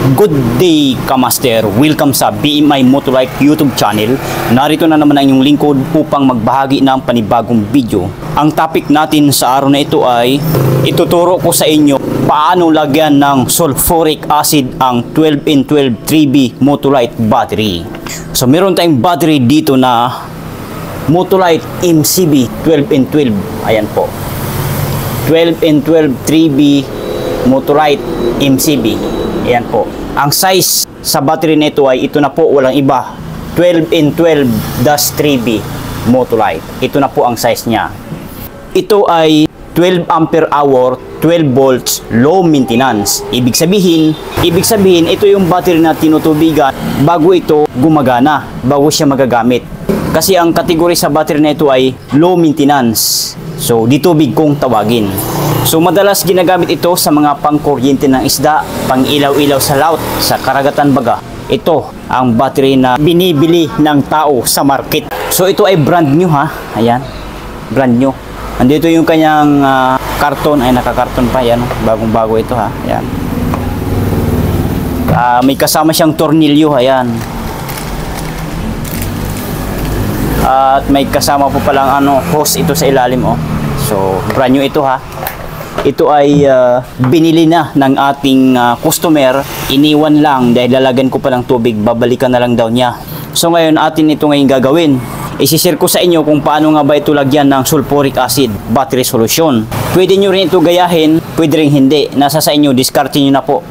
Good day, Kamaster! Welcome sa BMI Motolite YouTube channel. Narito na naman ang inyong lingkod upang magbahagi ng panibagong video. Ang topic natin sa araw na ito ay ituturo ko sa inyo paano lagyan ng sulfuric acid ang 12N12 3B Motolite battery. So meron tayong battery dito na Motolite MCB 12N12. Ayan po. 12N12 3B Motolite MCB. Ayan po. Ang size sa battery nito ay ito na po, walang iba. 12N12-3B Motolite. Ito na po ang size niya. Ito ay 12 ampere hour, 12 volts, low maintenance. Ibig sabihin ito yung battery na tinutubigan bago ito gumagana, bago siya magagamit. Kasi ang kategory sa battery na ito ay low maintenance. So, ditubig kung tawagin. So, madalas ginagamit ito sa mga pangkuryente ng isda, pang-ilaw-ilaw sa laut, sa karagatan baga. Ito ang battery na binibili ng tao sa market. So, ito ay brand new ha. Ayan, brand new. Andito yung kanyang karton, ay nakakarton pa. Ayan, bagong-bago ito ha. Ayan. May kasama siyang tornilyo. Ayan. At may kasama po palang hose ito sa ilalim oh. So, brand new ito ha. Ito ay binili na ng ating customer. Iniwan lang dahil lalagyan ko pa ng tubig. Babalikan na lang daw niya. So ngayon atin ito ngayon gagawin. Isishare ko sa inyo kung paano nga ba ito lagyan ng sulfuric acid battery solution. Pwede nyo rin ito gayahin, pwede rin hindi. Nasa sa inyo, discard nyo na po.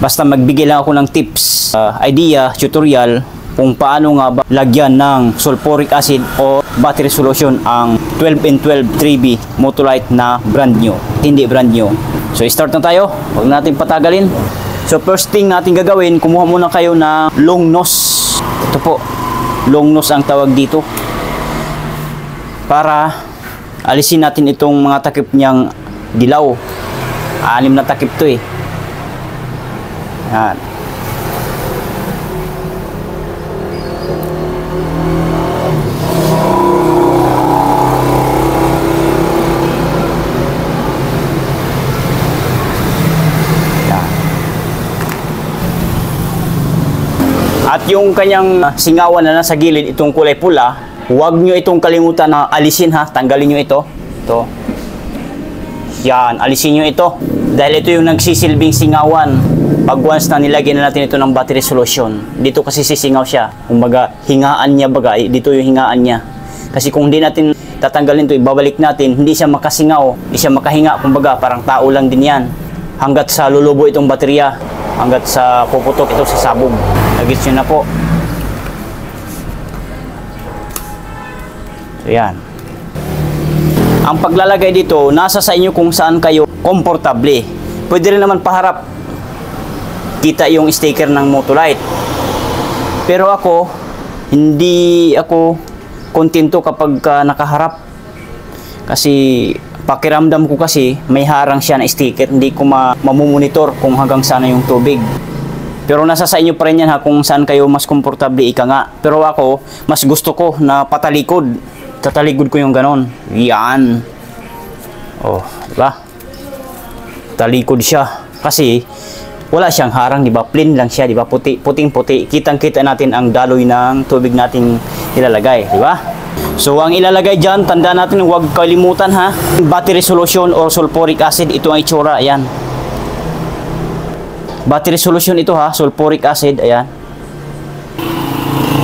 Basta magbigay lang ako ng tips, idea, tutorial kung paano nga ba lagyan ng sulfuric acid o battery solution ang 12N12 3B Motolite na brand new. Hindi brand new. So start na tayo. Huwag natin patagalin. So first thing natin gagawin, kumuha muna kayo ng long nose. Ito po. Long nose ang tawag dito. Para alisin natin itong mga takip niyang dilaw. 6 na takip to eh. Yan. At yung kanyang singawan na nasa gilid, itong kulay pula, huwag nyo itong kalimutan na alisin ha. Tanggalin nyo ito. Ito. Yan, alisin nyo ito. Dahil ito yung nagsisilbing singawan. Pag once na nilagyan na natin ito ng battery solution, dito kasi sisingaw siya. Kumbaga, hingaan niya baga. Dito yung hingaan niya. Kasi kung hindi natin tatanggalin ito, ibabalik natin, hindi siya makasingaw, hindi siya makahinga. Kumbaga, parang tao lang din yan. Hanggat sa lulubo itong baterya. Hanggat sa puputok ito sa sabog. Nagits nyo na po. So yan. Ang paglalagay dito, nasa sa inyo kung saan kayo komportable. Pwede rin naman paharap. Kita yung sticker ng Motolite. Pero ako, hindi ako kontento kapag nakaharap. Kasi pakiramdam ko kasi may harang siya na sticker, hindi ko mamumonitor kung hanggang saan yung tubig. Pero nasa sa inyo pa rin yan ha, kung saan kayo mas komportable, ika nga. Pero ako, mas gusto ko na patalikod. Tatalikod ko yung ganon. Yan. Oh, diba? Talikod siya. Kasi, wala siyang harang, diba? Plain lang siya, diba? Puting-puti. Kitang-kita natin ang daloy ng tubig natin ilalagay, diba? So, ang ilalagay dyan, tandaan natin, huwag kalimutan ha. Battery solution or sulfuric acid, ito ang itsura, ayan. Battery solution ito ha, sulfuric acid, ayan.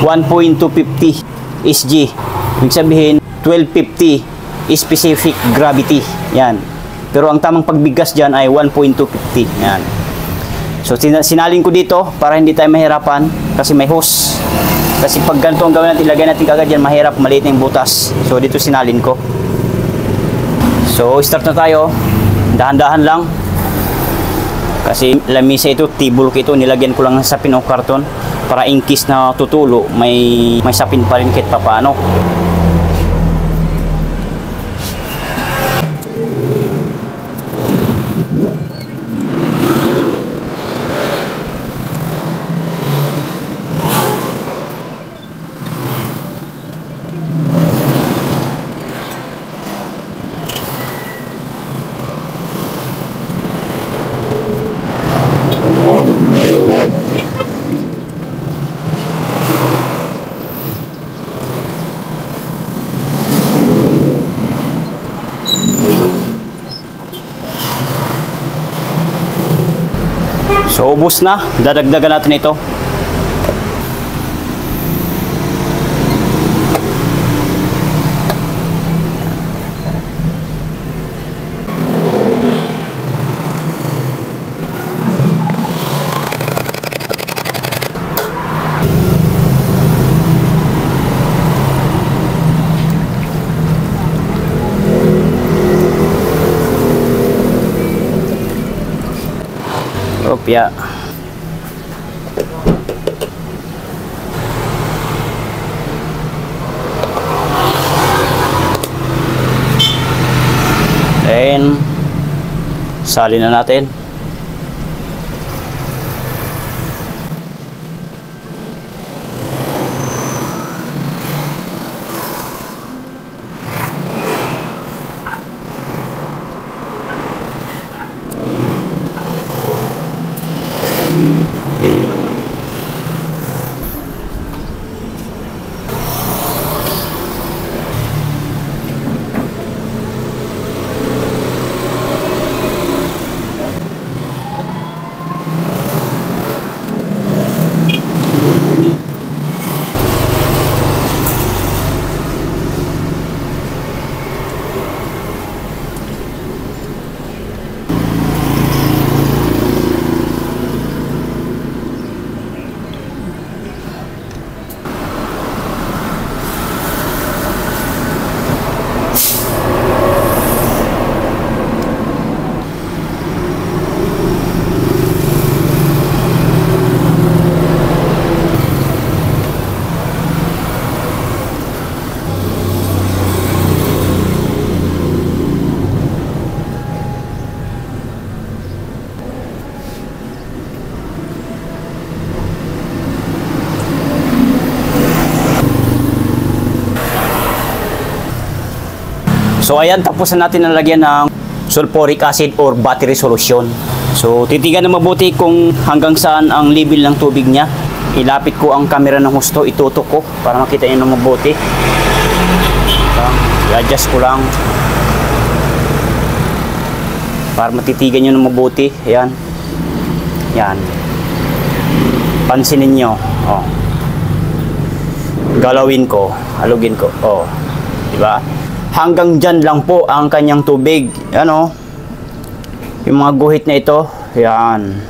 1.250 SG. Ibig sabihin, 1250 specific gravity. Yan. Pero ang tamang pagbigas dyan ay 1.250. Yan. So, sinalin ko dito para hindi tayo mahirapan kasi may hose. Kasi pag ganito ang gawin natin, ilagay natin kagad yan, mahirap, maliit na yung butas. So, dito sinalin ko. So, start na tayo. Dahan-dahan lang. Kasi lamisa ito, tibulk ito, nilagyan ko lang ng sapin o karton para in case na tutulo, may sapin pa rin kahit papaano. So ubos na, dadagdagan natin ito. Opya. Then salin na natin. So ayan, tapos na natin nalagyan ng sulfuric acid or battery solution. So titigan na mabuti kung hanggang saan ang level ng tubig niya. Ilapit ko ang camera ng husto, itutok ko para makita niyo na mabuti. I-adjust ko lang para matitigan niyo na mabuti. Ayan. Yan. Pansinin niyo. Oh. Galawin ko, halugin ko. Oh. Di ba? Hanggang dyan lang po ang kanyang tubig. Yan o. Yung mga guhit na ito. Yan.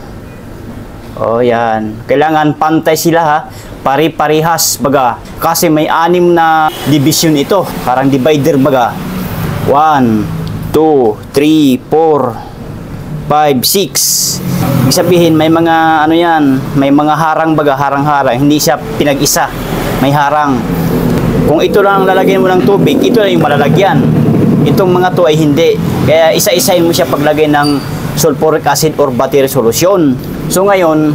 O yan. Kailangan pantay sila ha. Pari-parihas baga. Kasi may 6 na division ito. Parang divider baga. 1, 2, 3, 4, 5, 6. Ibig sabihin may mga ano yan. May mga harang baga. Harang-harang. Hindi siya pinag-isa. May harang. Kung ito lang lalagyan mo ng tubig, ito lang yung malalagyan. Itong mga to ay hindi. Kaya isa-isahin mo siya paglagay ng sulfuric acid or battery solution. So ngayon,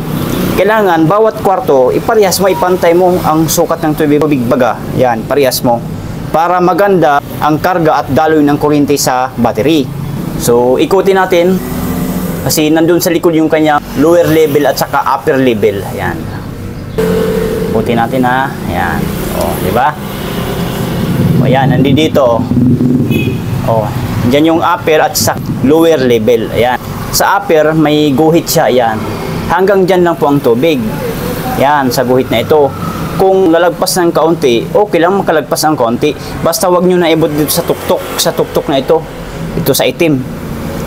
kailangan bawat kwarto, iparehas mo, ipantay mo ang sukat ng tubig baga. Yan, parehas mo. Para maganda ang karga at daloy ng kuryente sa battery. So ikutin natin kasi nandun sa likod yung kanya lower level at saka upper level. Yan. Ikutin natin ha. Yan. O, di ba? O yan, nandito. O, dyan yung upper at sa lower level. Ayan. Sa upper, may guhit siya. Ayan. Hanggang dyan lang po ang tubig. Yan, sa guhit na ito. Kung lalagpas ng kaunti, okay lang makalagpas ng kaunti. Basta wag nyo na ibot dito sa tuktok. Sa tuktok na ito. Ito sa itim.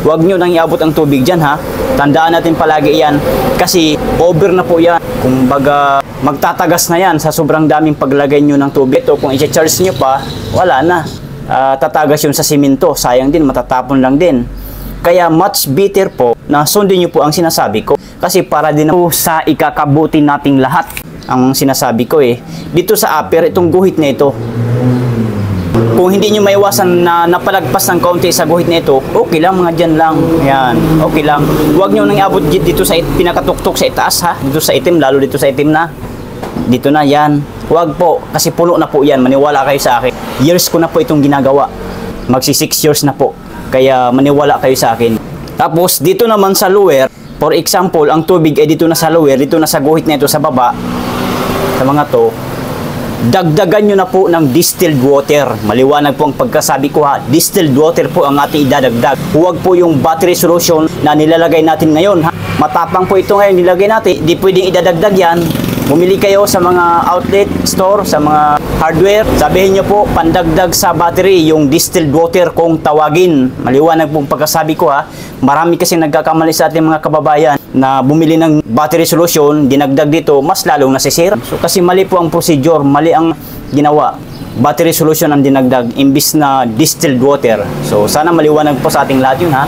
Wag nyo nang iabot ang tubig dyan ha. Tandaan natin palagi yan. Kasi over na po yan. Kung baga magtatagas na yan sa sobrang daming paglagay nyo ng tubig. Ito kung i-charge nyo pa, wala na. Tatagas yun sa simento. Sayang din, matatapon lang din. Kaya much better po na sundin nyo po ang sinasabi ko. Kasi para din po sa ikakabuti nating lahat ang sinasabi ko eh. Dito sa upper, itong guhit na ito. Kung hindi nyo maiwasan na napalagpas ng kaunti sa guhit na ito, okay lang mga dyan lang. Yan, okay lang. Huwag nyo nang iabot dito sa pinakatuktok sa itaas ha. Dito sa itim, lalo dito sa itim na. Dito na yan. Huwag po, kasi puno na po yan. Maniwala kayo sa akin. Years ko na po itong ginagawa. Magsi 6 years na po. Kaya maniwala kayo sa akin. Tapos dito naman sa lower, for example, ang tubig ay dito na sa lower, dito na sa guhit na ito sa baba. Sa mga to, dagdagan nyo na po ng distilled water. Maliwanag po ang pagkasabi ko ha. Distilled water po ang ating idadagdag. Huwag po yung battery solution na nilalagay natin ngayon ha. Matapang po ito ngayon, nilagay natin. Di pwedeng idadagdag yan. Bumili kayo sa mga outlet store, sa mga hardware. Sabihin nyo po, pandagdag sa battery, yung distilled water kung tawagin. Maliwanag pong pagkasabi ko ha. Marami kasi nagkakamali sa ating mga kababayan na bumili ng battery solution, dinagdag dito, mas lalong nasisira. So kasi mali po ang procedure, mali ang ginawa. Battery solution ang dinagdag, imbis na distilled water. So sana maliwanag po sa ating lahat yun ha.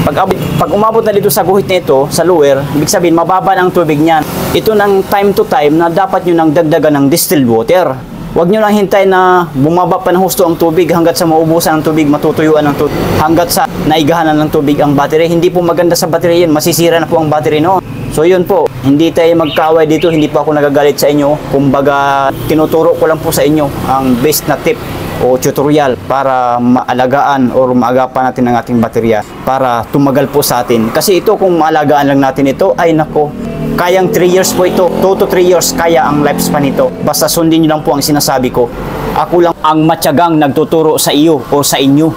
Pag umabot na dito sa guhit na ito, sa lower, ibig sabihin, mababa ang tubig niyan. Ito ng time to time na dapat nyo nang dagdagan ng distilled water. Huwag nyo lang hintay na bumaba pa ng husto ang tubig hanggat sa maubusan ng tubig, matutuyuan ng tubig, hanggat sa naigahanan ng tubig ang battery. Hindi po maganda sa battery yun, masisira na po ang battery noon. So yun po, hindi tayo magkaaway dito, hindi po ako nagagalit sa inyo. Kumbaga, tinuturo ko lang po sa inyo ang best na tip o tutorial para maalagaan o maagapan natin ang ating baterya para tumagal po sa atin. Kasi ito, kung maalagaan lang natin ito, ay nako, kayang 3 years po ito, 2 to 3 years kaya ang lifespan nito. Basta sundin nyo lang po ang sinasabi ko. Ako lang ang matyagang nagtuturo sa iyo o sa inyo.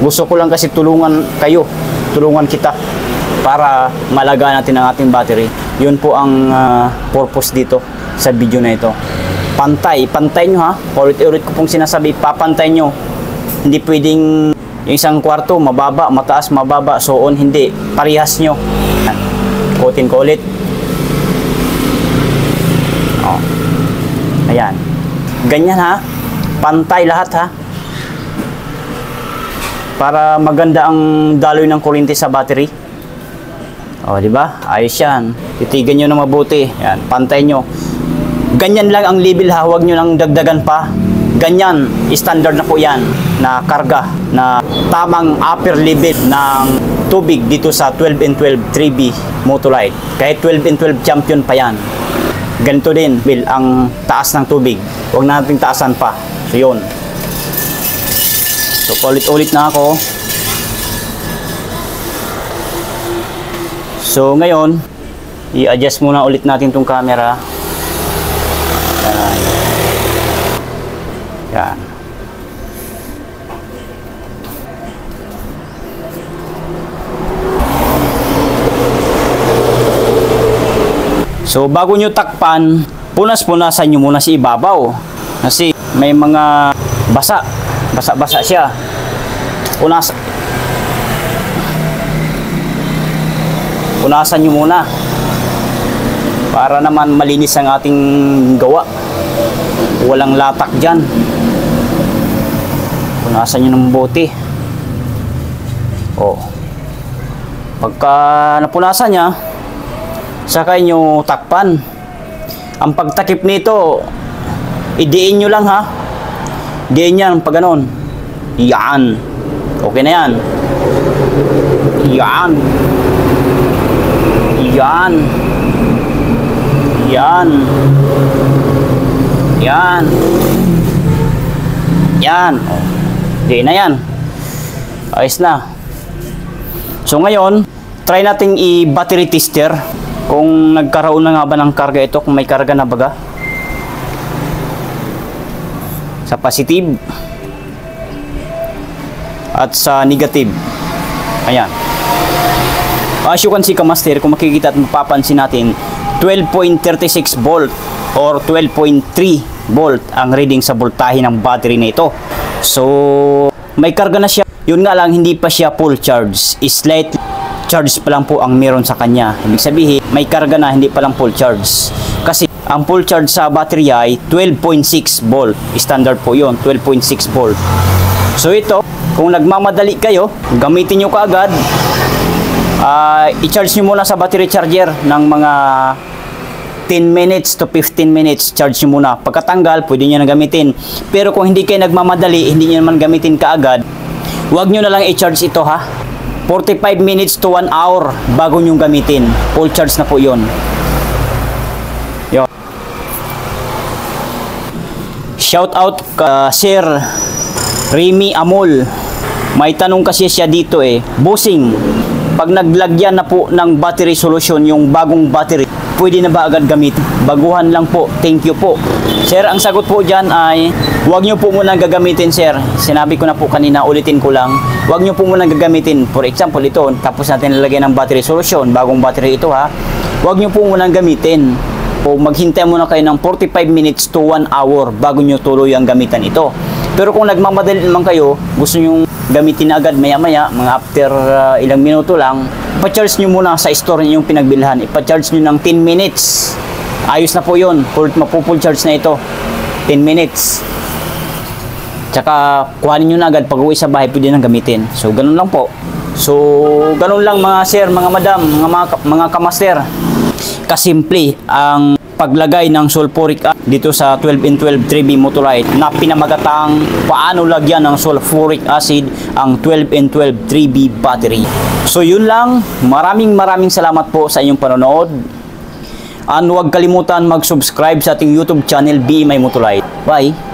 Gusto ko lang kasi tulungan kayo, tulungan kita para malagaan natin ang ating battery. Yun po ang purpose dito sa video na ito. Pantay nyo ha. Ulit-ulit ko pong sinasabi, papantay nyo. Hindi pwedeng yung isang kwarto, mababa, mataas, mababa, so on, hindi. Parehas nyo. Kutin ko ulit. Oh. Ayan. Ganyan ha. Pantay lahat ha. Para maganda ang daloy ng kuryente sa battery. O, di ba? Ayos yan. Titigan nyo na mabuti. Yan, pantay nyo. Ganyan lang ang level ha, huwag nyo nang dagdagan pa. Ganyan, standard na po yan na karga, na tamang upper level ng tubig dito sa 12 and 12 3B Motolite. Kahit 12 and 12 champion pa yan. Ganito din, Bill, ang taas ng tubig. Huwag natin taasan pa. So, yun. So, ulit-ulit na ako. So, ngayon, i-adjust muna ulit natin tong camera. Yan. So, bago nyo takpan, punas-punasan nyo muna si ibabaw. Kasi may mga basa siya. Punasan nyo muna para naman malinis ang ating gawa. Walang latak dyan. Punasan nyo ng bote. O, pagka napunasan nya, saka nyo takpan. Ang pagtakip nito, idiin nyo lang ha. Diin yan pag ganon. Yan. Okay na yan. Yan. Yan. Yan. Yan. Yan. Diin na yan. Ayos na. So ngayon, try nating i-battery tester kung nagkaroon na nga ba ng karga ito, kung may karga na baga. Sa positive at sa negative. Ayan. As you can see, kamaster, kung makikita at mapapansin natin, 12.36 volt or 12.3 volt ang reading sa voltahe ng battery na ito. So, may karga na siya. Yun nga lang, hindi pa siya full charge. Slight charge pa lang po ang meron sa kanya. Ibig sabihin, may karga na, hindi pa lang full charge. Kasi, ang full charge sa battery ay 12.6 volt. Standard po yun, 12.6 volt. So, ito, kung nagmamadali kayo, gamitin nyo kaagad. I-charge nyo muna sa battery charger ng mga 10 minutes to 15 minutes. Charge nyo muna. Pagkatanggal, pwede nyo na gamitin. Pero kung hindi kayo nagmamadali, hindi nyo naman gamitin kaagad, huwag nyo na lang i-charge ito ha. 45 minutes to 1 hour bago nyo gamitin. Full charge na po yun. Yo. Shout out ka Sir Remy Amol. May tanong kasi siya dito Bossing, pag naglagyan na po ng battery solution yung bagong battery, pwede na ba agad gamit? Baguhan lang po. Thank you po. Sir, ang sagot po dyan ay huwag nyo po muna gagamitin, sir. Sinabi ko na po kanina, ulitin ko lang. Huwag nyo po muna gagamitin. For example, ito, tapos natin nilagay ng battery solution. Bagong battery ito ha. Huwag nyo po muna gamitin. O maghintay muna kayo ng 45 minutes to 1 hour bago nyo tuloy ang gamitan ito. Pero kung nagmamadali naman kayo, gusto nyo gamitin agad maya-maya, mga after ilang minuto lang, ipa-charge nyo muna sa store nyo yung pinagbilhan. Ipa-charge nyo ng 10 minutes. Ayos na po yun. Mapupull charge na ito. 10 minutes. Tsaka kuhanin nyo na agad pag uwi sa bahay, pwede nang gamitin. So, ganun lang po. So, ganun lang mga sir, mga madam, mga kamaster. Kasimple ang paglagay ng sulfuric acid dito sa 12N12 3B Motolite na pinamagatang paano lagyan ng sulfuric acid ang 12N12 3B battery. So yun lang, maraming salamat po sa inyong panonood. And huwag kalimutan mag-subscribe sa ating YouTube channel BMI Motolite. Bye!